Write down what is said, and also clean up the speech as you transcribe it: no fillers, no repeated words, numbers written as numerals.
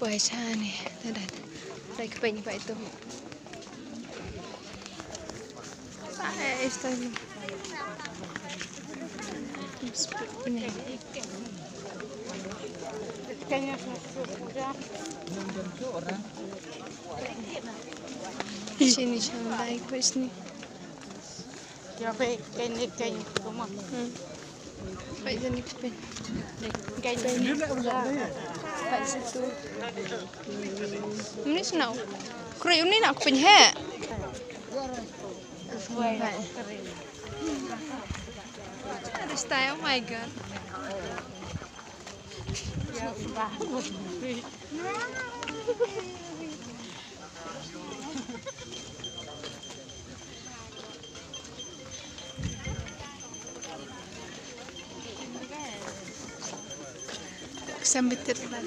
Pues nih, dadah. Saya kepengen pak itu. Saya istana. Ini. Sini siya baik pues nih. Ya kayak rumah. Pak ini kepen. Kayak Pak situ. Ini senau. Kuri ini nak kepen he. Style, oh my god. Sambil terbang.